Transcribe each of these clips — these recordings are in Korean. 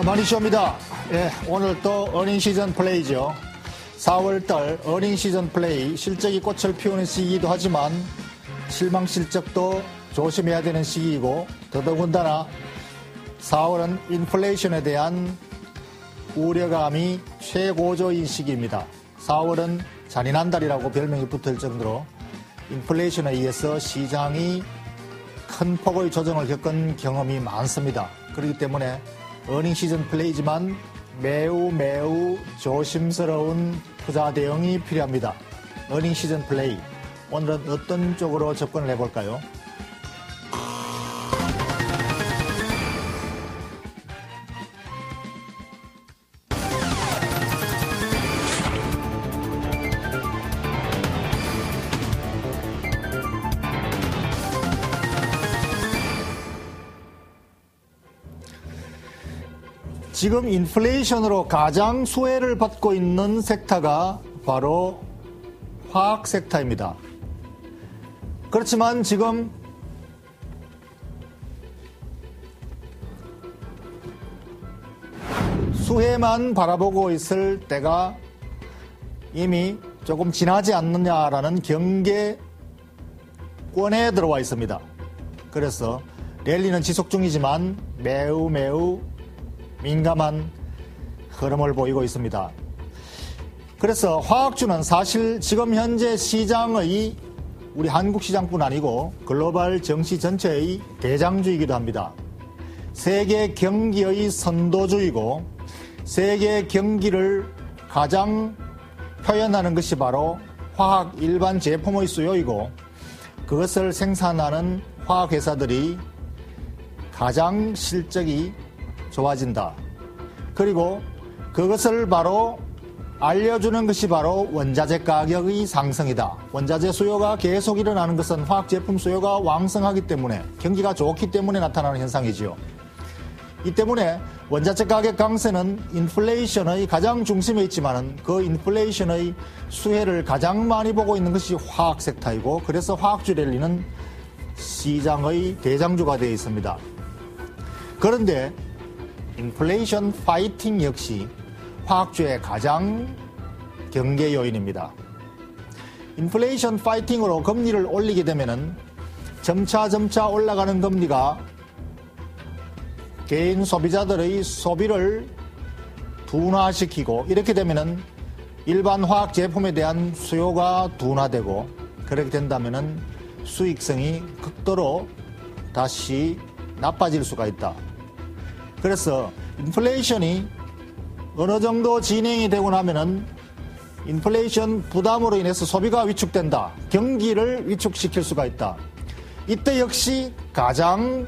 머니쇼입니다. 예, 오늘 또 어닝 시즌 플레이죠. 4월달 어닝 시즌 플레이, 실적이 꽃을 피우는 시기이기도 하지만 실망 실적도 조심해야 되는 시기이고, 더더군다나 4월은 인플레이션에 대한 우려감이 최고조인 시기입니다. 4월은 잔인한 달이라고 별명이 붙을 정도로 인플레이션에 의해서 시장이 큰 폭의 조정을 겪은 경험이 많습니다. 그렇기 때문에 어닝 시즌 플레이지만 매우 조심스러운 투자 대응이 필요합니다. 어닝 시즌 플레이, 오늘은 어떤 쪽으로 접근을 해볼까요? 지금 인플레이션으로 가장 수혜를 받고 있는 섹터가 바로 화학 섹터입니다. 그렇지만 지금 수혜만 바라보고 있을 때가 이미 조금 지나지 않느냐라는 경계권에 들어와 있습니다. 그래서 랠리는 지속 중이지만 매우 민감한 흐름을 보이고 있습니다. 그래서 화학주는 사실 지금 현재 시장의, 우리 한국 시장뿐 아니고 글로벌 정시 전체의 대장주이기도 합니다. 세계 경기의 선도주이고, 세계 경기를 가장 표현하는 것이 바로 화학 일반 제품의 수요이고, 그것을 생산하는 화학회사들이 가장 실적이 좋아진다. 그리고 그것을 바로 알려주는 것이 바로 원자재 가격의 상승이다. 원자재 수요가 계속 일어나는 것은 화학 제품 수요가 왕성하기 때문에, 경기가 좋기 때문에 나타나는 현상이지요. 이 때문에 원자재 가격 강세는 인플레이션의 가장 중심에 있지만은 그 인플레이션의 수혜를 가장 많이 보고 있는 것이 화학 섹터이고, 그래서 화학주 랠리는 시장의 대장주가 되어 있습니다. 그런데 인플레이션 파이팅 역시 화학주의 가장 경계 요인입니다. 인플레이션 파이팅으로 금리를 올리게 되면은 점차 올라가는 금리가 개인 소비자들의 소비를 둔화시키고, 이렇게 되면은 일반 화학 제품에 대한 수요가 둔화되고, 그렇게 된다면은 수익성이 극도로 다시 나빠질 수가 있다. 그래서 인플레이션이 어느 정도 진행이 되고 나면은 인플레이션 부담으로 인해서 소비가 위축된다. 경기를 위축시킬 수가 있다. 이때 역시 가장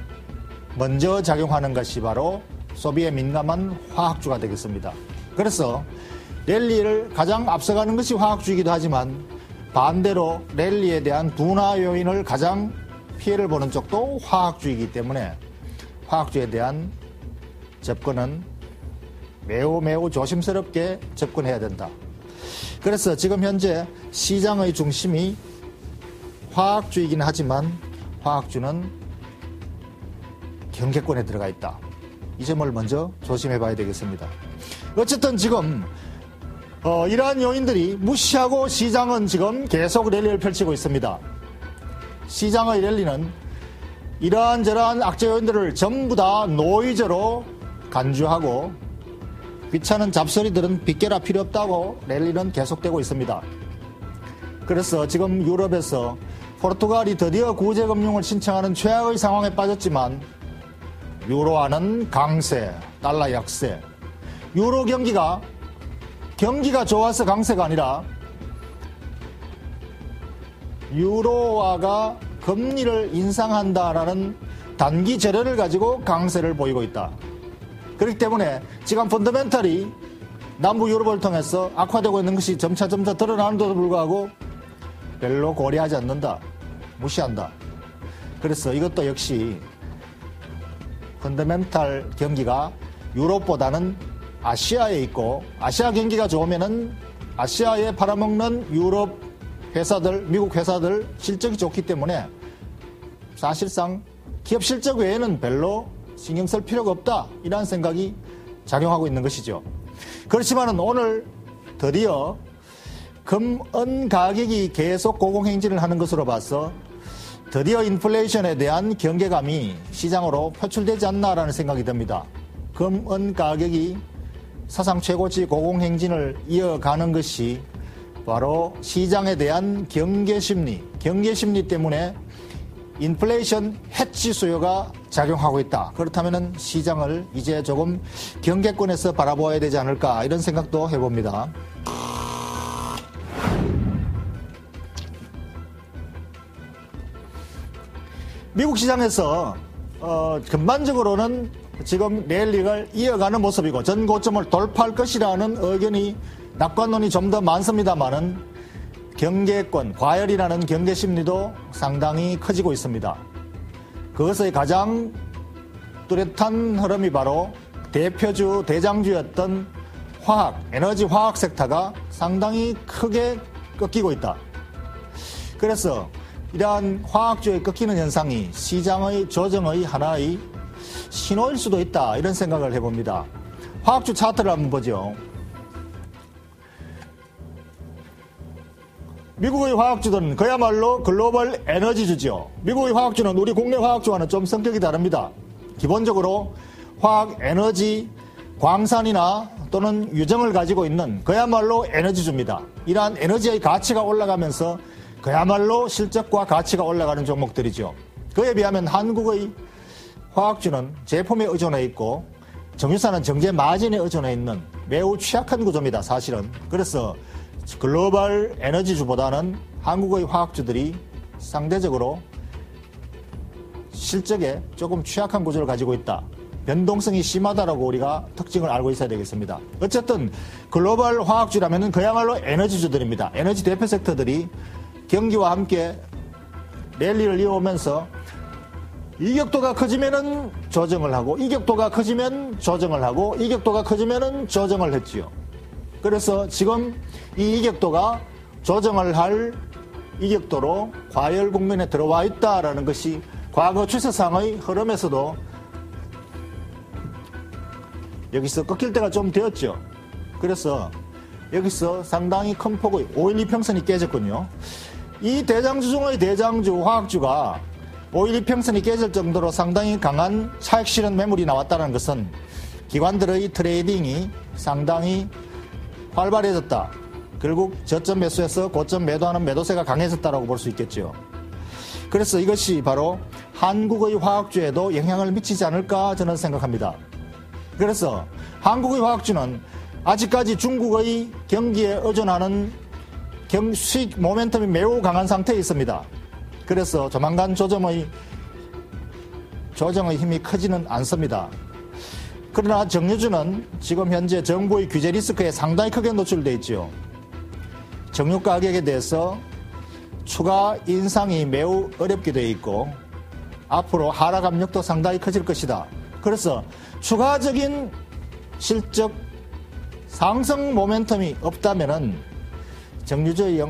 먼저 작용하는 것이 바로 소비에 민감한 화학주가 되겠습니다. 그래서 랠리를 가장 앞서가는 것이 화학주이기도 하지만, 반대로 랠리에 대한 둔화 요인을 가장 피해를 보는 쪽도 화학주이기 때문에 화학주에 대한 접근은 매우 조심스럽게 접근해야 된다. 그래서 지금 현재 시장의 중심이 화학주이긴 하지만 화학주는 경계권에 들어가 있다. 이 점을 먼저 조심해 봐야 되겠습니다. 어쨌든 지금 이러한 요인들이 무시하고 시장은 지금 계속 랠리를 펼치고 있습니다. 시장의 랠리는 이러한 저러한 악재 요인들을 전부 다 노이즈로 간주하고, 귀찮은 잡소리들은 빗겨라 필요 없다고 랠리는 계속되고 있습니다. 그래서 지금 유럽에서 포르투갈이 드디어 구제금융을 신청하는 최악의 상황에 빠졌지만, 유로화는 강세, 달러 약세, 유로 경기가 좋아서 강세가 아니라 유로화가 금리를 인상한다라는 단기 재료를 가지고 강세를 보이고 있다. 그렇기 때문에 지금 펀더멘탈이 남부 유럽을 통해서 악화되고 있는 것이 점차 드러나는데도 불구하고 별로 고려하지 않는다. 무시한다. 그래서 이것도 역시 펀더멘탈 경기가 유럽보다는 아시아에 있고, 아시아 경기가 좋으면은 아시아에 팔아먹는 유럽 회사들, 미국 회사들 실적이 좋기 때문에 사실상 기업 실적 외에는 별로 신경 쓸 필요가 없다. 이런 생각이 작용하고 있는 것이죠. 그렇지만은 오늘 드디어 금은 가격이 계속 고공행진을 하는 것으로 봐서 드디어 인플레이션에 대한 경계감이 시장으로 표출되지 않나라는 생각이 듭니다. 금은 가격이 사상 최고치 고공행진을 이어가는 것이 바로 시장에 대한 경계심리 때문에 인플레이션 해치 수요가 작용하고 있다. 그렇다면 시장을 이제 조금 경계권에서 바라보아야 되지 않을까 이런 생각도 해봅니다. 미국 시장에서 전반적으로는 지금 랠리를 이어가는 모습이고 전 고점을 돌파할 것이라는 의견이 낙관론이 좀 더 많습니다만은 경계권, 과열이라는 경계 심리도 상당히 커지고 있습니다. 그것의 가장 뚜렷한 흐름이 바로 대표주, 대장주였던 에너지 화학 섹터가 상당히 크게 꺾이고 있다. 그래서 이러한 화학주의 꺾이는 현상이 시장의 조정의 하나의 신호일 수도 있다. 이런 생각을 해봅니다. 화학주 차트를 한번 보죠. 미국의 화학주들은 그야말로 글로벌 에너지주죠. 미국의 화학주는 우리 국내 화학주와는 좀 성격이 다릅니다. 기본적으로 화학 에너지, 광산이나 또는 유정을 가지고 있는 그야말로 에너지주입니다. 이러한 에너지의 가치가 올라가면서 그야말로 실적과 가치가 올라가는 종목들이죠. 그에 비하면 한국의 화학주는 제품에 의존해 있고 정유사는 정제 마진에 의존해 있는 매우 취약한 구조입니다. 사실은. 그래서 글로벌 에너지주보다는 한국의 화학주들이 상대적으로 실적에 조금 취약한 구조를 가지고 있다. 변동성이 심하다라고 우리가 특징을 알고 있어야 되겠습니다. 어쨌든 글로벌 화학주라면 그야말로 에너지주들입니다. 에너지 대표 섹터들이 경기와 함께 랠리를 이어오면서 이격도가 커지면은 조정을 하고 이격도가 커지면 조정을 하고 이격도가 커지면은 조정을 했지요. 그래서 지금 이 이격도가 조정을 할 이격도로 과열 국면에 들어와 있다라는 것이 과거 추세상의 흐름에서도 여기서 꺾일 때가 좀 되었죠. 그래서 여기서 상당히 큰 폭의 512평선이 깨졌군요. 이 대장주 중의 대장주 화학주가 512평선이 깨질 정도로 상당히 강한 차익 실현 매물이 나왔다는 것은 기관들의 트레이딩이 상당히 활발해졌다. 결국 저점 매수에서 고점 매도하는 매도세가 강해졌다고 볼 수 있겠죠. 그래서 이것이 바로 한국의 화학주에도 영향을 미치지 않을까 저는 생각합니다. 그래서 한국의 화학주는 아직까지 중국의 경기에 의존하는 수익 모멘텀이 매우 강한 상태에 있습니다. 그래서 조만간 조정의 힘이 크지는 않습니다. 그러나 정유주는 지금 현재 정부의 규제 리스크에 상당히 크게 노출되어 있죠. 정유 가격에 대해서 추가 인상이 매우 어렵게 되어 있고 앞으로 하락 압력도 상당히 커질 것이다. 그래서 추가적인 실적 상승 모멘텀이 없다면은 정유주의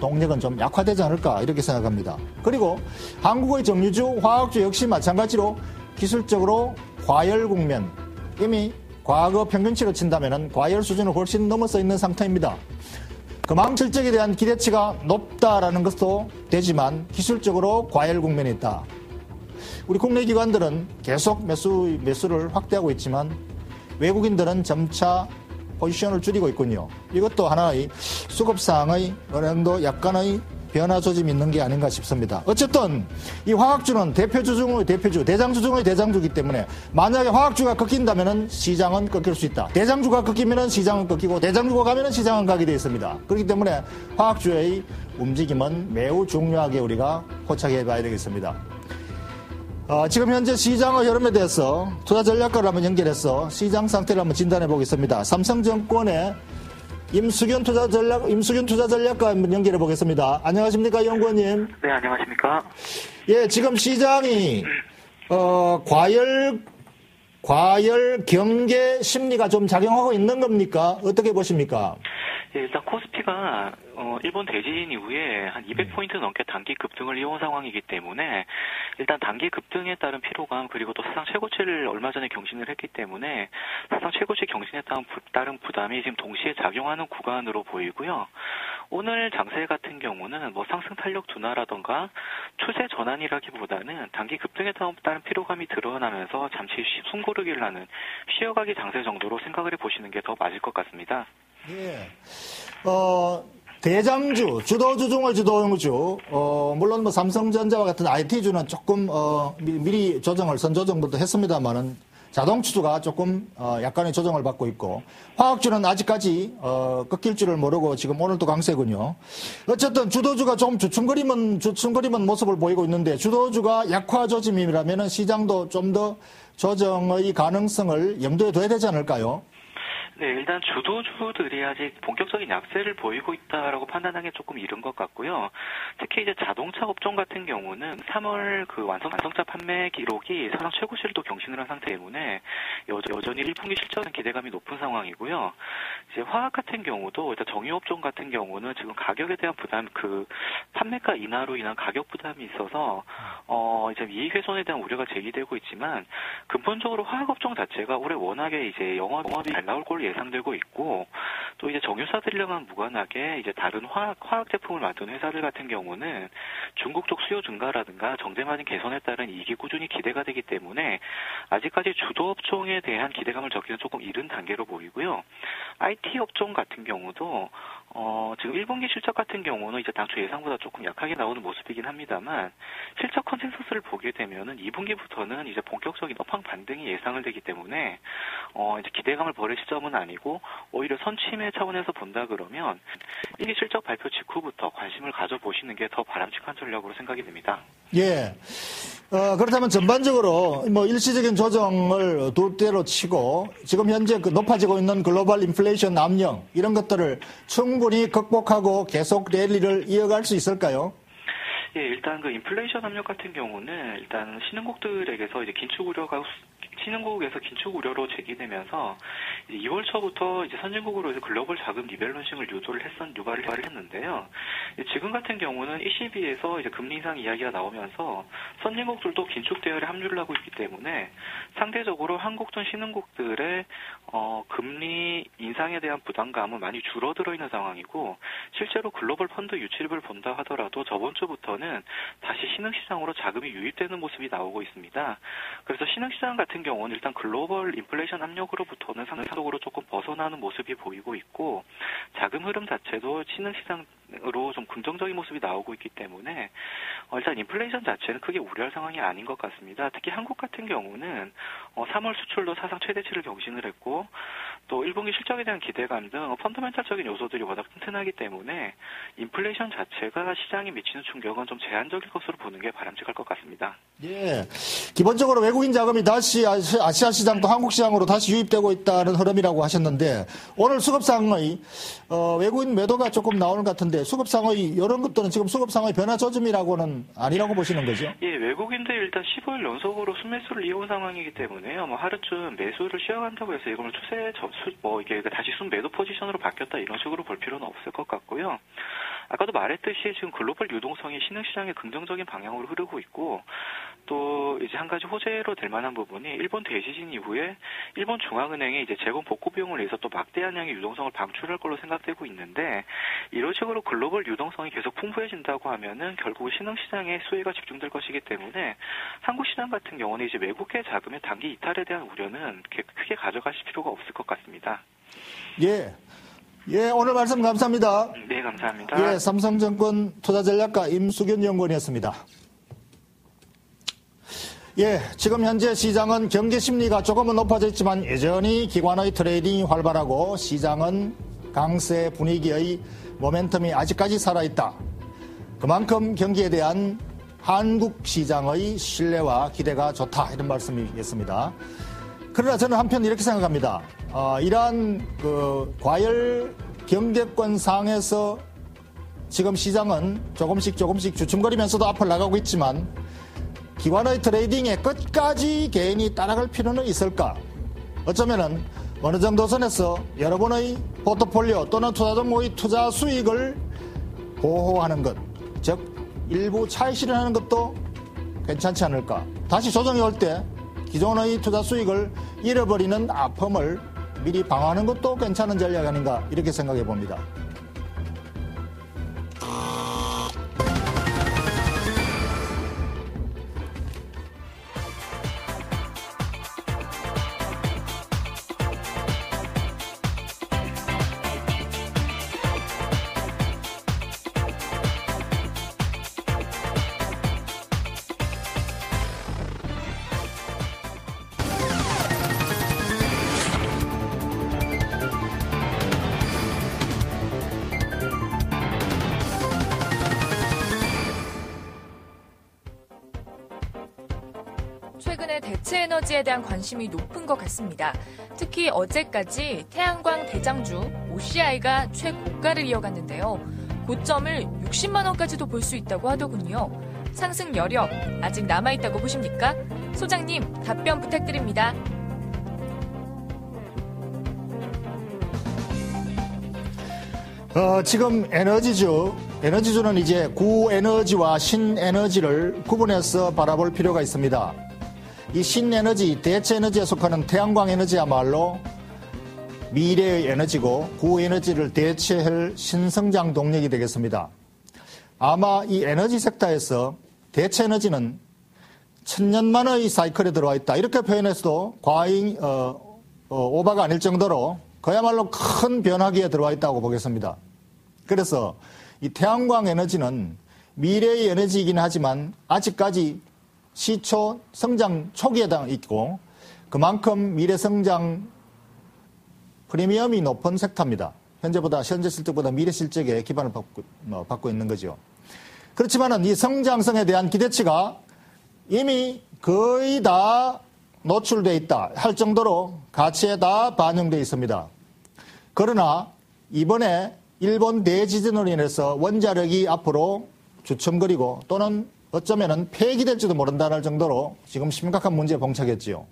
동력은 좀 약화되지 않을까 이렇게 생각합니다. 그리고 한국의 정유주, 화학주 역시 마찬가지로 기술적으로 과열 국면, 이미 과거 평균치로 친다면 과열 수준을 훨씬 넘어서 있는 상태입니다. 그만큼 실적에 대한 기대치가 높다라는 것도 되지만 기술적으로 과열 국면에 있다. 우리 국내 기관들은 계속 매수를 확대하고 있지만 외국인들은 점차 포지션을 줄이고 있군요. 이것도 하나의 수급상의 어느 정도 약간의 변화 조짐이 있는 게 아닌가 싶습니다. 어쨌든 이 화학주는 대표주 중의 대표주, 대장주 중의 대장주이기 때문에 만약에 화학주가 꺾인다면 시장은 꺾일 수 있다. 대장주가 꺾이면 시장은 꺾이고 대장주가 가면 시장은 가게 되어 있습니다. 그렇기 때문에 화학주의 움직임은 매우 중요하게 우리가 포착해 봐야 되겠습니다. 지금 현재 시장의 흐름에 대해서 투자 전략가를 한번 연결해서 시장 상태를 한번 진단해 보겠습니다. 삼성증권의 임수균 투자 전략가 한번 연결해 보겠습니다. 안녕하십니까, 연구원님? 네, 안녕하십니까? 예, 지금 시장이 과열 경계 심리가 좀 작용하고 있는 겁니까? 어떻게 보십니까? 예, 일단 코스피가 일본 대지진 이후에 한 200포인트 넘게 단기 급등을 이어온 상황이기 때문에 일단 단기 급등에 따른 피로감 그리고 또 사상 최고치를 얼마 전에 경신을 했기 때문에 사상 최고치 경신에 따른 부담이 지금 동시에 작용하는 구간으로 보이고요. 오늘 장세 같은 경우는 뭐 상승 탄력 둔화라던가 추세 전환이라기보다는 단기 급등에 따른 피로감이 드러나면서 잠시 숨고르기를 하는 쉬어가기 장세 정도로 생각을 해보시는 게 더 맞을 것 같습니다. 예. 대장주, 주도주 중의 주도주, 물론 뭐 삼성전자와 같은 IT주는 조금, 미리 조정을, 선조정부터 했습니다만은 자동차주가 조금, 약간의 조정을 받고 있고, 화학주는 아직까지, 꺾일 줄을 모르고 지금 오늘도 강세군요. 어쨌든 주도주가 좀 주춤거리는 모습을 보이고 있는데, 주도주가 약화 조짐이라면은 시장도 좀 더 조정의 가능성을 염두에 둬야 되지 않을까요? 네, 일단 주도주들이 아직 본격적인 약세를 보이고 있다라고 판단하기 조금 이른 것 같고요. 특히 이제 자동차 업종 같은 경우는 3월 그 완성차 판매 기록이 사상 최고치를 또 경신을 한 상태 때문에 여전히 1분기 실적은 기대감이 높은 상황이고요. 이제 화학 같은 경우도 일단 정유업종 같은 경우는 지금 가격에 대한 부담, 그 판매가 인하로 인한 가격 부담이 있어서 이제 이익 훼손에 대한 우려가 제기되고 있지만 근본적으로 화학업종 자체가 올해 워낙에 이제 영업이 잘 나올 걸로 예상되고 있고 또 이제 정유사들이랑은 무관하게 이제 다른 화학 제품을 만드는 회사들 같은 경우는 중국 쪽 수요 증가라든가 정제마진 개선에 따른 이익이 꾸준히 기대가 되기 때문에 아직까지 주도 업종에 대한 기대감을 적기는 조금 이른 단계로 보이고요. IT 업종 같은 경우도 지금 1분기 실적 같은 경우는 이제 당초 예상보다 조금 약하게 나오는 모습이긴 합니다만 실적 컨센서스를 보게 되면은 2분기부터는 이제 본격적인 업황 반등이 예상을 되기 때문에 이제 기대감을 버릴 시점은 아니고 오히려 선침의 차원에서 본다 그러면 1기 실적 발표 직후부터 관심을 가져보시는 게 더 바람직한 전략으로 생각이 됩니다. 예. 그렇다면 전반적으로 뭐 일시적인 조정을 둘 대로 치고 지금 현재 그 높아지고 있는 글로벌 인플레이션 압력 이런 것들을 충분히 극복하고 계속 랠리를 이어갈 수 있을까요? 예, 일단 그 인플레이션 압력 같은 경우는 일단 신흥국들에게서 이제 신흥국에서 긴축 우려로 제기되면서 이제 2월 초부터 이제 선진국으로 이제 글로벌 자금 리밸런싱을 유발을 했는데요. 지금 같은 경우는 ECB에서 이제 금리 인상 이야기가 나오면서 선진국들도 긴축 대열에 합류를 하고 있기 때문에 상대적으로 한국 등 신흥국들의 금리 인상에 대한 부담감은 많이 줄어들어 있는 상황이고 실제로 글로벌 펀드 유치를 본다 하더라도 저번 주부터는 다시 신흥시장으로 자금이 유입되는 모습이 나오고 있습니다. 그래서 신흥시장 같은 경우는 일단 글로벌 인플레이션 압력으로부터는 상대적으로 조금 벗어나는 모습이 보이고 있고 자금 흐름 자체도 신흥시장으로 좀 긍정적인 모습이 나오고 있기 때문에 일단 인플레이션 자체는 크게 우려할 상황이 아닌 것 같습니다. 특히 한국 같은 경우는 3월 수출도 사상 최대치를 경신을 했고 또 1분기 실적에 대한 기대감 등 펀더멘탈적인 요소들이 워낙 튼튼하기 때문에 인플레이션 자체가 시장에 미치는 충격은 좀 제한적일 것으로 보는 게 바람직할 것 같습니다. 예, 기본적으로 외국인 자금이 다시 아시아 시장도 한국 시장으로 다시 유입되고 있다는 흐름이라고 하셨는데 오늘 수급상의 외국인 매도가 조금 나오는 것 같은데 수급상의 이런 것들은 지금 수급상의 변화 조짐이라고는 아니라고 보시는 거죠? 예, 외국인들 일단 15일 연속으로 순매수를 이어온 상황이기 때문에요. 뭐 하루쯤 매수를 쉬어간다고 해서 이걸 이게 다시 순매도 포지션으로 바뀌었다 이런 식으로 볼 필요는 없을 것 같고요. 아까도 말했듯이 지금 글로벌 유동성이 신흥시장의 긍정적인 방향으로 흐르고 있고 또 이제 한 가지 호재로 될 만한 부분이 일본 대지진 이후에 일본 중앙은행이 이제 재건 복구 비용을 내서 또 막대한 양의 유동성을 방출할 걸로 생각되고 있는데 이런 식으로 글로벌 유동성이 계속 풍부해진다고 하면은 결국 신흥시장에 수혜가 집중될 것이기 때문에 한국 시장 같은 경우는 이제 외국계 자금의 단기 이탈에 대한 우려는 크게 가져가실 필요가 없을 것 같습니다. 예, 오늘 말씀 감사합니다. 네, 감사합니다. 예, 삼성증권 투자전략가 임수균 연구원이었습니다. 예, 지금 현재 시장은 경제 심리가 조금은 높아져 있지만 여전히 기관의 트레이딩이 활발하고 시장은 강세 분위기의 모멘텀이 아직까지 살아있다. 그만큼 경기에 대한 한국 시장의 신뢰와 기대가 좋다. 이런 말씀이겠습니다. 그러나 저는 한편 이렇게 생각합니다. 이러한 과열 경제권 상에서 지금 시장은 조금씩 주춤거리면서도 앞을 나가고 있지만 기관의 트레이딩에 끝까지 개인이 따라갈 필요는 있을까? 어쩌면은 어느 정도 선에서 여러분의 포트폴리오 또는 투자 종목의 투자 수익을 보호하는 것, 즉 일부 차익 실현하는 것도 괜찮지 않을까. 다시 조정이 올 때 기존의 투자 수익을 잃어버리는 아픔을 미리 방어하는 것도 괜찮은 전략이 아닌가 이렇게 생각해 봅니다. 최근에 대체 에너지에 대한 관심이 높은 것 같습니다. 특히 어제까지 태양광 대장주 OCI가 최고가를 이어갔는데요. 고점을 60만 원까지도 볼 수 있다고 하더군요. 상승 여력 아직 남아있다고 보십니까? 소장님 답변 부탁드립니다. 지금 에너지주는 이제 구에너지와 신에너지를 구분해서 바라볼 필요가 있습니다. 이 신에너지, 대체에너지에 속하는 태양광 에너지야말로 미래의 에너지고 구에너지를 대체할 신성장 동력이 되겠습니다. 아마 이 에너지 섹터에서 대체에너지는 천년만의 사이클에 들어와 있다. 이렇게 표현해서도 오바가 아닐 정도로 그야말로 큰 변화기에 들어와 있다고 보겠습니다. 그래서 이 태양광 에너지는 미래의 에너지이긴 하지만 아직까지 시초 성장 초기에 있고 그만큼 미래 성장 프리미엄이 높은 섹터입니다. 현재 실적보다 미래 실적에 기반을 받고 있는 거죠. 그렇지만은 이 성장성에 대한 기대치가 이미 거의 다 노출되어 있다 할 정도로 가치에 다 반영되어 있습니다. 그러나 이번에 일본 대지진으로 인해서 원자력이 앞으로 주춤거리고 또는 어쩌면은 폐기될지도 모른다는 정도로 지금 심각한 문제에 봉착했지요.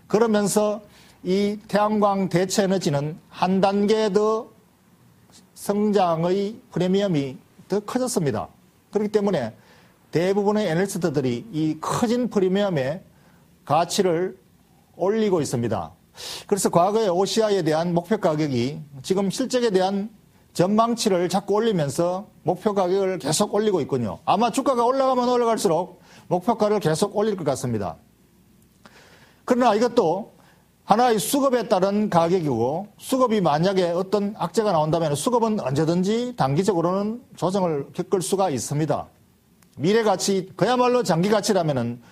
그러면서 이 태양광 대체 에너지는 한 단계 더 성장의 프리미엄이 더 커졌습니다. 그렇기 때문에 대부분의 애널리스트들이 이 커진 프리미엄의 가치를 올리고 있습니다. 그래서 과거에 OCI에 대한 목표 가격이 지금 실적에 대한 전망치를 자꾸 올리면서 목표 가격을 계속 올리고 있군요. 아마 주가가 올라가면 올라갈수록 목표가를 계속 올릴 것 같습니다. 그러나 이것도 하나의 수급에 따른 가격이고 수급이 만약에 어떤 악재가 나온다면 수급은 언제든지 단기적으로는 조정을 겪을 수가 있습니다. 미래 가치, 그야말로 장기 가치라면은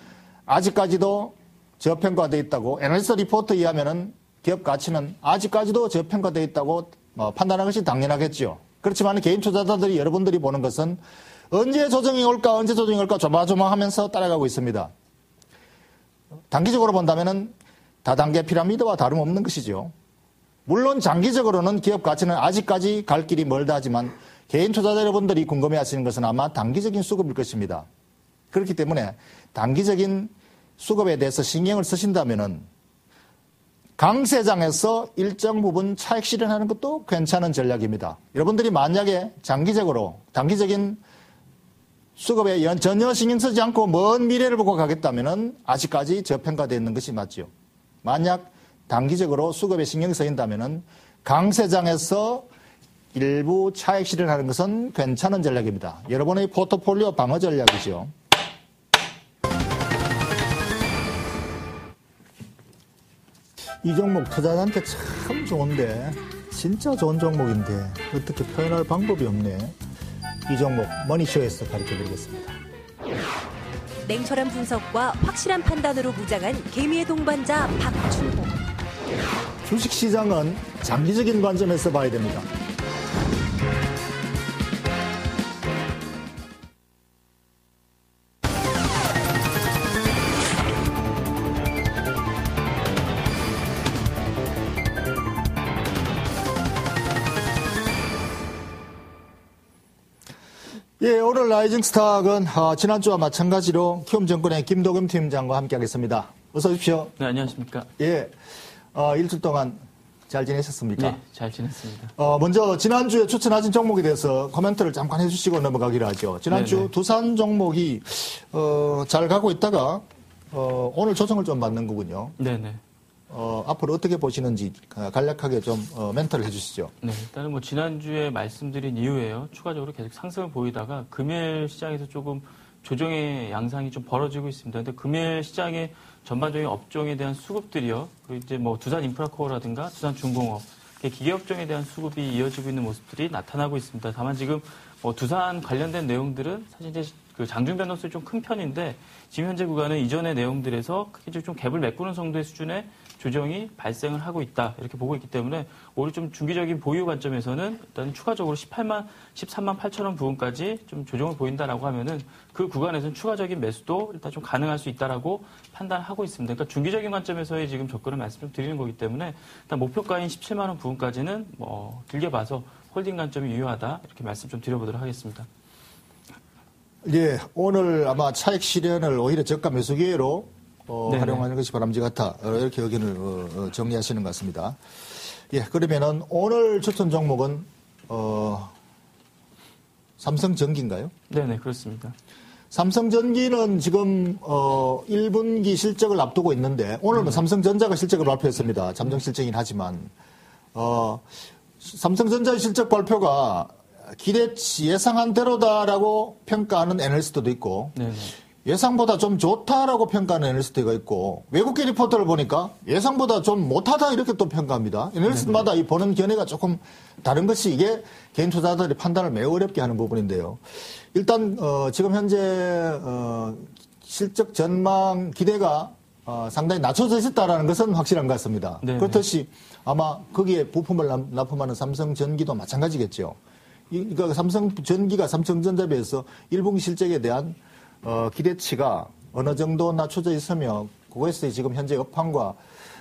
아직까지도 저평가되어 있다고 애널리스트 리포트에 의하면은 기업 가치는 아직까지도 저평가되어 있다고 판단하는 것이 당연하겠죠. 그렇지만 개인 투자자들이 여러분들이 보는 것은 언제 조정이 올까 조마조마하면서 따라가고 있습니다. 단기적으로 본다면은 다단계 피라미드와 다름없는 것이죠. 물론 장기적으로는 기업 가치는 아직까지 갈 길이 멀다 하지만 개인 투자자 여러분들이 궁금해하시는 것은 아마 단기적인 수급일 것입니다. 그렇기 때문에 단기적인 수급에 대해서 신경을 쓰신다면은 강세장에서 일정 부분 차익 실현하는 것도 괜찮은 전략입니다. 여러분들이 만약에 단기적인 수급에 전혀 신경 쓰지 않고 먼 미래를 보고 가겠다면은 아직까지 저평가되어 있는 것이 맞죠. 만약 단기적으로 수급에 신경이 쓰인다면은 강세장에서 일부 차익 실현하는 것은 괜찮은 전략입니다. 여러분의 포트폴리오 방어 전략이죠. 이 종목 투자자한테 참 좋은데 진짜 좋은 종목인데 어떻게 표현할 방법이 없네. 이 종목 머니쇼에서 가르쳐드리겠습니다. 냉철한 분석과 확실한 판단으로 무장한 개미의 동반자 박준호. 주식시장은 장기적인 관점에서 봐야 됩니다. 예, 오늘 라이징 스탁은 지난주와 마찬가지로 키움증권의 김도겸 팀장과 함께하겠습니다. 어서 오십시오. 네, 안녕하십니까. 예, 일주일 동안 잘 지내셨습니까? 네, 잘 지냈습니다. 먼저 지난주에 추천하신 종목에 대해서 코멘트를 잠깐 해주시고 넘어가기로 하죠. 지난주 네네. 두산 종목이 잘 가고 있다가 오늘 조정을 좀 받는 거군요. 네네. 앞으로 어떻게 보시는지 간략하게 좀 멘트를 해주시죠. 네, 일단은 뭐 지난주에 말씀드린 이후에요. 추가적으로 계속 상승을 보이다가 금일 시장에서 조금 조정의 양상이 좀 벌어지고 있습니다. 근데 금일 시장의 전반적인 업종에 대한 수급들이요. 그리고 이제 뭐 두산 인프라코어라든가 두산 중공업, 기계업종에 대한 수급이 이어지고 있는 모습들이 나타나고 있습니다. 다만 지금 뭐 두산 관련된 내용들은 사실 이제 그 장중 변동성이 좀 큰 편인데 지금 현재 구간은 이전의 내용들에서 크게 좀 갭을 메꾸는 정도의 수준의 조정이 발생을 하고 있다. 이렇게 보고 있기 때문에 오히려 좀 중기적인 보유 관점에서는 일단 추가적으로 13만 8천 원 부분까지 좀 조정을 보인다라고 하면은 그 구간에서는 추가적인 매수도 일단 좀 가능할 수 있다라고 판단하고 있습니다. 그러니까 중기적인 관점에서의 지금 접근을 말씀 좀 드리는 거기 때문에 일단 목표가인 17만 원 부분까지는 뭐 길게 봐서 홀딩 관점이 유효하다. 이렇게 말씀 좀 드려보도록 하겠습니다. 예, 오늘 아마 차익 실현을 오히려 저가 매수 기회로 활용하는 것이 바람직하다. 이렇게 의견을 정리하시는 것 같습니다. 예, 그러면은 오늘 추천 종목은 삼성전기인가요? 네네, 그렇습니다. 삼성전기는 지금 1분기 실적을 앞두고 있는데 오늘은 삼성전자가 실적을 발표했습니다. 잠정 실적이긴 하지만 삼성전자의 실적 발표가 기대치 예상한 대로다라고 평가하는 애널리스트도 있고 네네. 예상보다 좀 좋다라고 평가하는 애널리스트가 있고 외국계 리포터를 보니까 예상보다 좀 못하다 이렇게 또 평가합니다. 애널리스트마다 이 보는 견해가 조금 다른 것이 이게 개인 투자자들이 판단을 매우 어렵게 하는 부분인데요. 일단 지금 현재 실적 전망 기대가 상당히 낮춰져 있다라는 것은 확실한 것 같습니다. 네네. 그렇듯이 아마 거기에 부품을 납품하는 삼성전기도 마찬가지겠죠. 그러니까 삼성전기가 삼성전자에 비해서 1분기 실적에 대한 기대치가 어느 정도 낮춰져 있으며 그것에서 지금 현재 업황과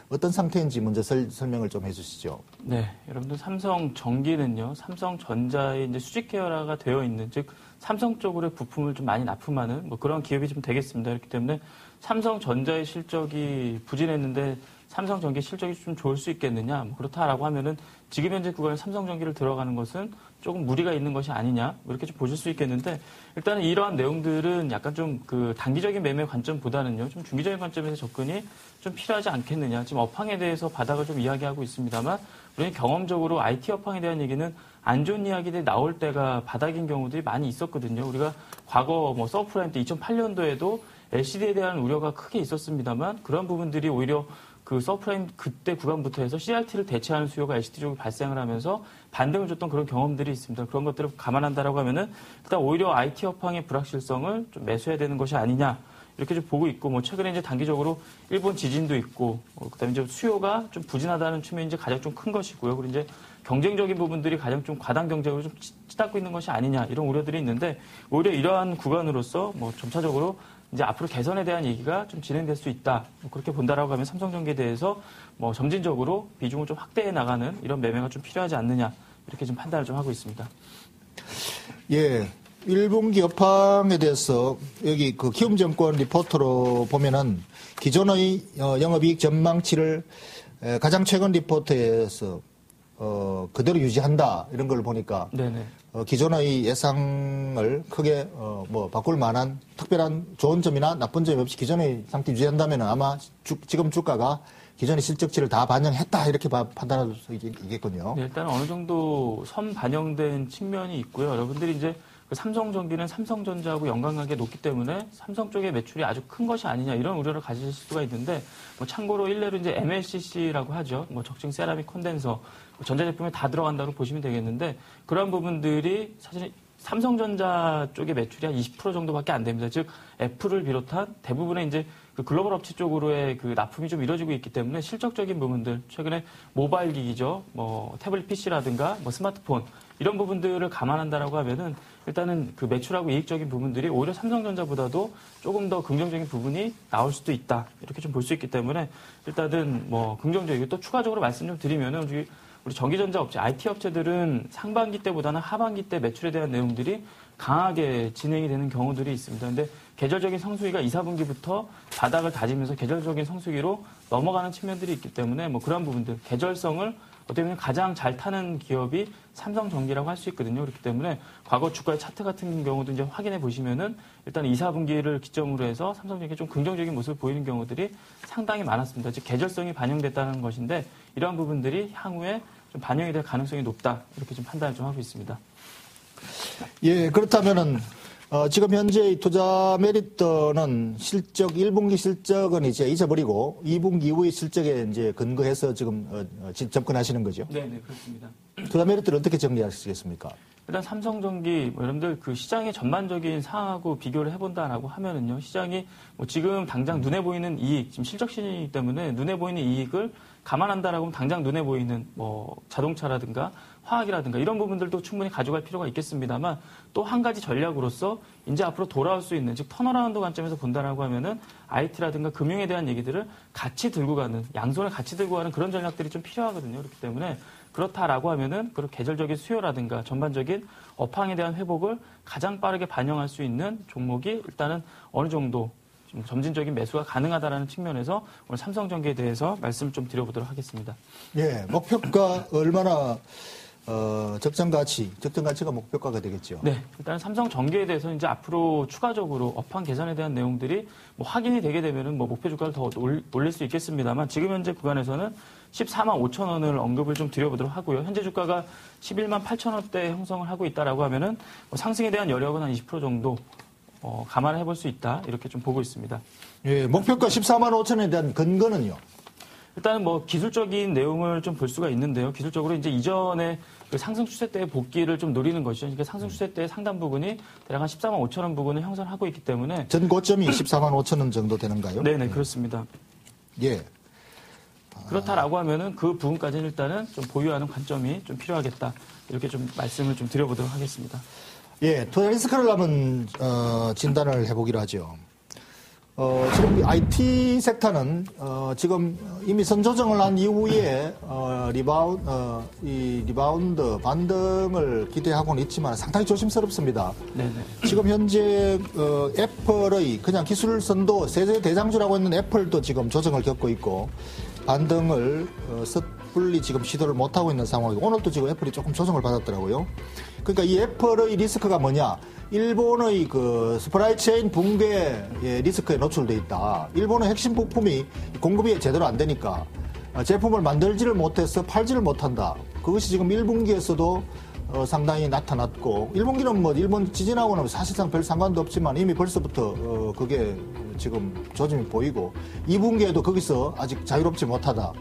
어떤 상태인지 먼저 설명을 좀 해주시죠. 네, 여러분들 삼성전기는요, 삼성전자의 이제 수직 계열화가 되어 있는, 즉 삼성 쪽으로의 부품을 좀 많이 납품하는 뭐 그런 기업이 좀 되겠습니다. 그렇기 때문에 삼성전자의 실적이 부진했는데 삼성전기 실적이 좀 좋을 수 있겠느냐? 뭐 그렇다라고 하면은 지금 현재 구간에 삼성전기를 들어가는 것은 조금 무리가 있는 것이 아니냐? 뭐 이렇게 좀 보실 수 있겠는데 일단은 이러한 내용들은 약간 좀 그 단기적인 매매 관점보다는요, 좀 중기적인 관점에서 접근이 좀 필요하지 않겠느냐? 지금 업황에 대해서 바닥을 좀 이야기하고 있습니다만 우리는 경험적으로 IT 업황에 대한 얘기는 안 좋은 이야기들이 나올 때가 바닥인 경우들이 많이 있었거든요. 우리가 과거 뭐 서프라임 때 2008년도에도 LCD에 대한 우려가 크게 있었습니다만 그런 부분들이 오히려 그 서프라임 그때 구간부터 해서 CRT를 대체하는 수요가 LCD 쪽에 발생을 하면서 반등을 줬던 그런 경험들이 있습니다. 그런 것들을 감안한다라고 하면은 일단 오히려 IT 업황의 불확실성을 좀 매수해야 되는 것이 아니냐 이렇게 좀 보고 있고 뭐 최근에 이제 단기적으로 일본 지진도 있고 그다음에 이제 수요가 좀 부진하다는 측면이 이제 가장 좀 큰 것이고요. 그리고 이제 경쟁적인 부분들이 가장 좀 과당 경쟁으로 좀 치닫고 있는 것이 아니냐 이런 우려들이 있는데 오히려 이러한 구간으로서 뭐 점차적으로 이제 앞으로 개선에 대한 얘기가 좀 진행될 수 있다. 뭐 그렇게 본다라고 하면 삼성전기에 대해서 뭐 점진적으로 비중을 좀 확대해 나가는 이런 매매가 좀 필요하지 않느냐 이렇게 좀 판단을 좀 하고 있습니다. 예, 1분기 업황에 대해서 여기 그 키움증권 리포터로 보면은 기존의 영업이익 전망치를 가장 최근 리포트에서 그대로 유지한다 이런 걸 보니까 네네. 기존의 예상을 크게 뭐 바꿀 만한 특별한 좋은 점이나 나쁜 점이 없이 기존의 상태 유지한다면 아마 지금 주가가 기존의 실적치를 다 반영했다 이렇게 판단할 수 있겠군요. 네, 일단 어느 정도 선 반영된 측면이 있고요. 여러분들이 이제 그 삼성전기는 삼성전자하고 연관관계가 높기 때문에 삼성 쪽의 매출이 아주 큰 것이 아니냐 이런 우려를 가지실 수가 있는데 뭐 참고로 일례로 이제 MLCC라고 하죠. 뭐 적층 세라믹 콘덴서 전자제품에 다 들어간다고 보시면 되겠는데 그런 부분들이 사실 삼성전자 쪽의 매출이 한 20% 정도밖에 안 됩니다. 즉 애플을 비롯한 대부분의 이제 그 글로벌 업체 쪽으로의 그 납품이 좀 이루어지고 있기 때문에 실적적인 부분들 최근에 모바일 기기죠, 뭐 태블릿 PC라든가 뭐 스마트폰 이런 부분들을 감안한다라고 하면은 일단은 그 매출하고 이익적인 부분들이 오히려 삼성전자보다도 조금 더 긍정적인 부분이 나올 수도 있다 이렇게 좀 볼 수 있기 때문에 일단은 뭐 긍정적이고 또 추가적으로 말씀 좀 드리면은 우리 전기전자 업체, IT 업체들은 상반기 때보다는 하반기 때 매출에 대한 내용들이 강하게 진행이 되는 경우들이 있습니다. 근데 계절적인 성수기가 2, 4분기부터 바닥을 다지면서 계절적인 성수기로 넘어가는 측면들이 있기 때문에 뭐 그런 부분들, 계절성을 어떻게 보면 가장 잘 타는 기업이 삼성전기라고 할 수 있거든요. 그렇기 때문에 과거 주가의 차트 같은 경우도 이제 확인해 보시면은 일단 2, 4분기를 기점으로 해서 삼성전기가 좀 긍정적인 모습을 보이는 경우들이 상당히 많았습니다. 즉 계절성이 반영됐다는 것인데 이러한 부분들이 향후에 좀 반영이 될 가능성이 높다. 이렇게 좀 판단을 좀 하고 있습니다. 예, 그렇다면은 지금 현재 투자 메리트는 실적 1분기 실적은 이제 잊어버리고 2분기 이후의 실적에 이제 근거해서 지금 접근하시는 거죠? 네, 그렇습니다. 투자 메리트를 어떻게 정리하시겠습니까? 일단 삼성전기 여러분들 그 시장의 전반적인 상황하고 비교를 해본다라고 하면은요, 시장이 뭐 지금 당장 눈에 보이는 이익, 지금 실적 시즌이기 때문에 눈에 보이는 이익을 감안한다라고 하면 당장 눈에 보이는 뭐 자동차라든가 화학이라든가 이런 부분들도 충분히 가져갈 필요가 있겠습니다만 또 한 가지 전략으로서 이제 앞으로 돌아올 수 있는 즉 턴어라운드 관점에서 본다라고 하면은 IT라든가 금융에 대한 얘기들을 같이 들고 가는 양손을 같이 들고 가는 그런 전략들이 좀 필요하거든요. 그렇기 때문에 그렇다라고 하면은 그런 계절적인 수요라든가 전반적인 업황에 대한 회복을 가장 빠르게 반영할 수 있는 종목이 일단은 어느 정도 좀 점진적인 매수가 가능하다라는 측면에서 오늘 삼성전기에 대해서 말씀을 좀 드려보도록 하겠습니다. 예, 목표가 얼마나 적정가치가 목표가가 되겠죠. 네, 일단 삼성전기에 대해서 이제 앞으로 추가적으로 업황 개선에 대한 내용들이 뭐 확인이 되게 되면은 뭐 목표 주가를 더 올릴 수 있겠습니다만 지금 현재 구간에서는 14만 5천 원을 언급을 좀 드려보도록 하고요. 현재 주가가 11만 8천 원대 형성을 하고 있다라고 하면은 뭐 상승에 대한 여력은 한 20% 정도 감안해 볼 수 있다 이렇게 좀 보고 있습니다. 예, 목표가 14만 5천 원에 대한 근거는요? 일단은 뭐 기술적인 내용을 좀 볼 수가 있는데요. 기술적으로 이제 이전에 그 상승 추세 때의 복귀를 좀 노리는 것이죠. 그러니까 상승 추세 때의 상당 부분이 대략 한 14만 5천 원 부분을 형성하고 있기 때문에 전 고점이 14만 5천 원 정도 되는가요? 네네, 그렇습니다. 예. 그렇다라고 하면은 그 부분까지는 일단은 좀 보유하는 관점이 좀 필요하겠다. 이렇게 좀 말씀을 좀 드려보도록 하겠습니다. 예, 투자 리스크를 한번 진단을 해보기로 하죠. 지금 IT 섹터는 지금 이미 선조정을 한 이후에 리바운드 반등을 기대하고는 있지만 상당히 조심스럽습니다. 네네. 지금 현재 애플의 그냥 기술 선도 세계 대장주라고 있는 애플도 지금 조정을 겪고 있고 반등을 섣불리 지금 시도를 못하고 있는 상황이고 오늘도 지금 애플이 조금 조정을 받았더라고요. 그러니까 이 애플의 리스크가 뭐냐? 일본의 그 스프라이 체인 붕괴의 리스크에 노출돼 있다. 일본의 핵심 부품이 공급이 제대로 안 되니까 제품을 만들지를 못해서 팔지를 못한다. 그것이 지금 1분기에서도 상당히 나타났고 1분기는 뭐 일본 지진하고는 사실상 별 상관도 없지만 이미 벌써부터 그게 지금 조짐이 보이고 2분기에도 거기서 아직 자유롭지 못하다.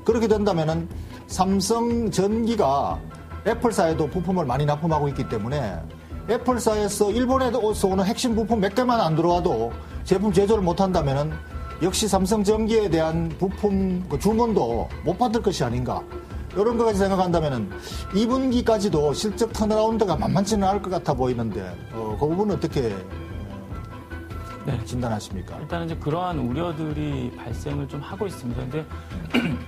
그렇게 된다면은 삼성전기가 애플사에도 부품을 많이 납품하고 있기 때문에 애플사에서 일본에서 오는 핵심 부품 몇 개만 안 들어와도 제품 제조를 못한다면은 역시 삼성전기에 대한 부품 주문도 못 받을 것이 아닌가. 이런 것까지 생각한다면은 2분기까지도 실적 턴어라운드가 만만치는 않을 것 같아 보이는데 그 부분은 어떻게 진단하십니까? 일단은 이제 그러한 우려들이 발생을 좀 하고 있습니다. 근데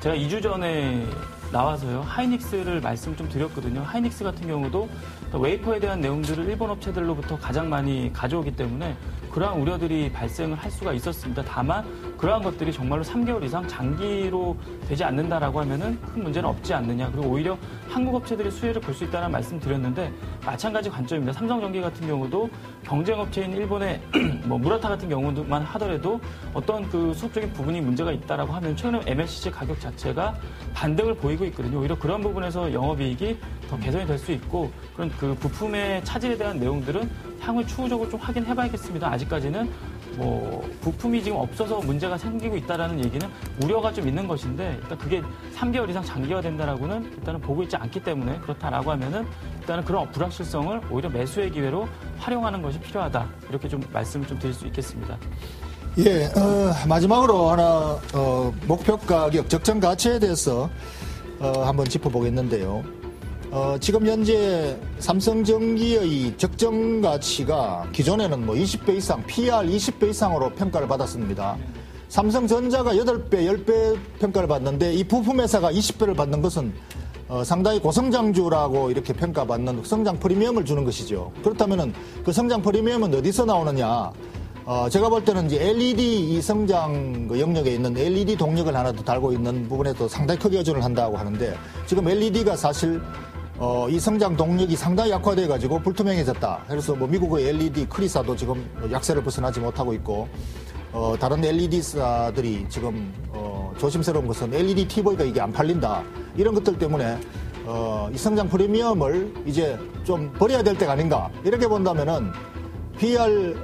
제가 2주 전에 나와서요 하이닉스를 말씀 좀 드렸거든요. 하이닉스 같은 경우도 웨이퍼에 대한 내용들을 일본 업체들로부터 가장 많이 가져오기 때문에 그러한 우려들이 발생을 할 수가 있었습니다. 다만 그러한 것들이 정말로 3개월 이상 장기로 되지 않는다라고 하면은 큰 문제는 없지 않느냐. 그리고 오히려 한국 업체들이 수혜를 볼 수 있다는 말씀 드렸는데 마찬가지 관점입니다. 삼성전기 같은 경우도 경쟁업체인 일본의 뭐 무라타 같은 경우만 하더라도 어떤 그 수급적인 부분이 문제가 있다라고 하면 최근에 MLCC 가격 자체가 반등을 보이고 있거든요. 오히려 그런 부분에서 영업이익이 더 개선이 될 수 있고 그런 그 부품의 차질에 대한 내용들은 향후 추후적으로 좀 확인해봐야겠습니다. 아직까지는 뭐 부품이 지금 없어서 문제가 생기고 있다라는 얘기는 우려가 좀 있는 것인데 일단 그게 3개월 이상 장기화된다라고는 일단은 보고 있지 않기 때문에 그렇다라고 하면은 일단은 그런 불확실성을 오히려 매수의 기회로 활용하는 것이 필요하다. 이렇게 좀 말씀을 좀 드릴 수 있겠습니다. 예, 마지막으로 하나 목표 가격 적정 가치에 대해서 한번 짚어보겠는데요. 지금 현재 삼성전기의 적정 가치가 기존에는 뭐 20배 이상, PR 20배 이상으로 평가를 받았습니다. 삼성전자가 8배, 10배 평가를 받는데 이 부품회사가 20배를 받는 것은 상당히 고성장주라고 이렇게 평가받는 성장 프리미엄을 주는 것이죠. 그렇다면은 그 성장 프리미엄은 어디서 나오느냐? 제가 볼 때는 이제 LED 이 성장 영역에 있는 LED 동력을 하나 더 달고 있는 부분에도 상당히 크게 의존을 한다고 하는데 지금 LED가 사실 이 성장 동력이 상당히 약화돼가지고 불투명해졌다. 그래서 뭐 미국의 LED 크리사도 지금 약세를 벗어나지 못하고 있고 다른 LED사들이 지금 조심스러운 것은 LED TV가 이게 안 팔린다. 이런 것들 때문에 이 성장 프리미엄을 이제 좀 버려야 될 때가 아닌가. 이렇게 본다면은 PR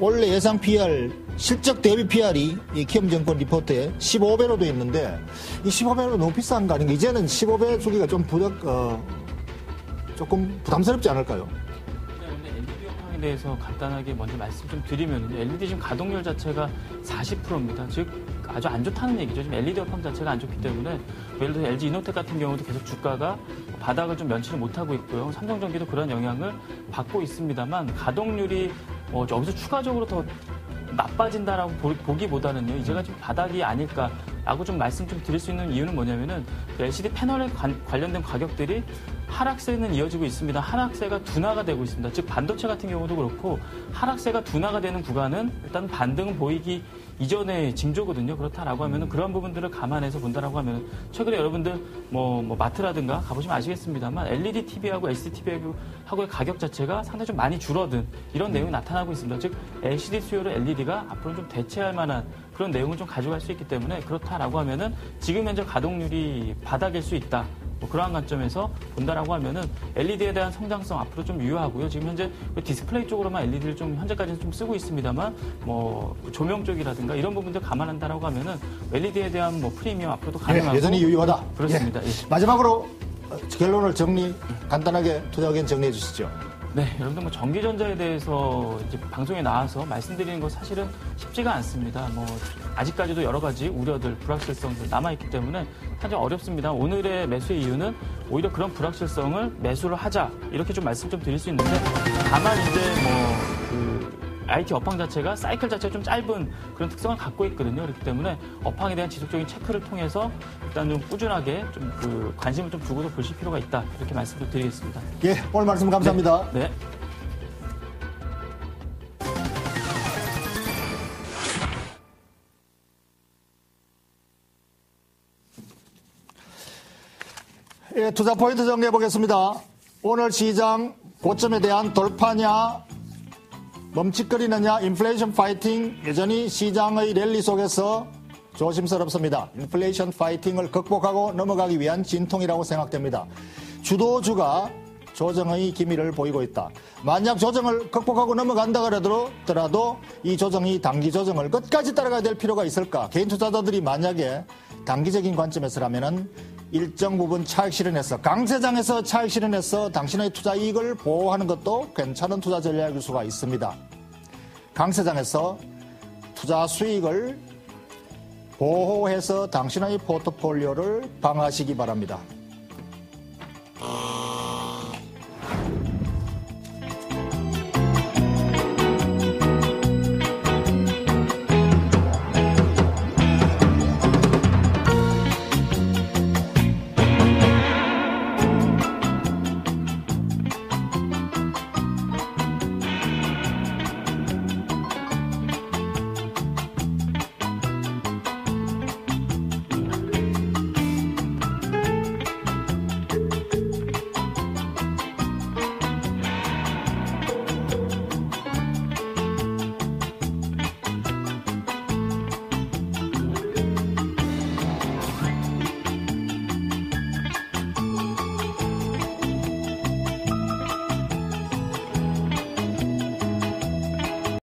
원래 예상 PR 실적 대비 PR이 이 키움증권 리포트에 15배로 돼 있는데 이 15배로 너무 비싼 거 아닌가? 이제는 15배 주기가 좀 조금 부담스럽지 않을까요? LED 업황에 대해서 간단하게 먼저 말씀 좀 드리면 LED 지금 가동률 자체가 40%입니다. 즉 아주 안 좋다는 얘기죠. 지금 LED 업황 자체가 안 좋기 때문에 예를 들어 LG 이노텍 같은 경우도 계속 주가가 바닥을 좀 면치를 못하고 있고요. 삼성전기도 그런 영향을 받고 있습니다만 가동률이 여기서 추가적으로 더 나빠진다라고 보기보다는요. 이제가 좀 바닥이 아닐까라고 좀 말씀 좀 드릴 수 있는 이유는 뭐냐면은 LCD 패널에 관련된 가격들이 하락세는 이어지고 있습니다. 하락세가 둔화가 되고 있습니다. 즉 반도체 같은 경우도 그렇고 하락세가 둔화가 되는 구간은 일단 반등은 보이기 이전의 징조거든요. 그렇다라고 하면은 그런 부분들을 감안해서 본다라고 하면은 최근에 여러분들 뭐 마트라든가 가보시면 아시겠습니다만 LED TV하고 LCD TV하고의 가격 자체가 상당히 좀 많이 줄어든 이런 내용이 나타나고 있습니다. 즉 LCD 수요를 LED가 앞으로 좀 대체할 만한 그런 내용을 좀 가져갈 수 있기 때문에 그렇다라고 하면은 지금 현재 가동률이 바닥일 수 있다. 뭐 그러한 관점에서 본다라고 하면은 LED에 대한 성장성 앞으로 좀 유효하고요. 지금 현재 디스플레이 쪽으로만 LED를 좀 현재까지는 좀 쓰고 있습니다만 뭐 조명 쪽이라든가 이런 부분들 감안한다라고 하면은 LED에 대한 뭐 프리미엄 앞으로도 가능하고 여전히 유효하다. 그렇습니다. 예. 마지막으로 결론을 간단하게 투자 의견 정리해 주시죠. 네, 여러분들 뭐 전기전자에 대해서 이제 방송에 나와서 말씀드리는 거 사실은 쉽지가 않습니다. 뭐 아직까지도 여러 가지 우려들, 불확실성들 남아있기 때문에 사실 어렵습니다. 오늘의 매수의 이유는 오히려 그런 불확실성을 매수를 하자 이렇게 좀 말씀 좀 드릴 수 있는데 다만 이제 IT 업황 자체가 사이클 자체가 좀 짧은 그런 특성을 갖고 있거든요. 그렇기 때문에 업황에 대한 지속적인 체크를 통해서 일단 좀 꾸준하게 좀 관심을 좀 두고서 보실 필요가 있다. 이렇게 말씀을 드리겠습니다. 예, 오늘 말씀 감사합니다. 네. 예, 투자 포인트 정리해 보겠습니다. 오늘 시장 고점에 대한 돌파냐, 멈칫거리느냐, 인플레이션 파이팅, 여전히 시장의 랠리 속에서 조심스럽습니다. 인플레이션 파이팅을 극복하고 넘어가기 위한 진통이라고 생각됩니다. 주도주가 조정의 기미를 보이고 있다. 만약 조정을 극복하고 넘어간다 그러더라도 이 조정이 단기 조정을 끝까지 따라가야 될 필요가 있을까? 개인 투자자들이 만약에 단기적인 관점에서라면은 일정 부분 차익 실현해서 강세장에서 차익 실현해서 당신의 투자 이익을 보호하는 것도 괜찮은 투자 전략일 수가 있습니다. 강세장에서 투자 수익을 보호해서 당신의 포트폴리오를 방어하시기 바랍니다.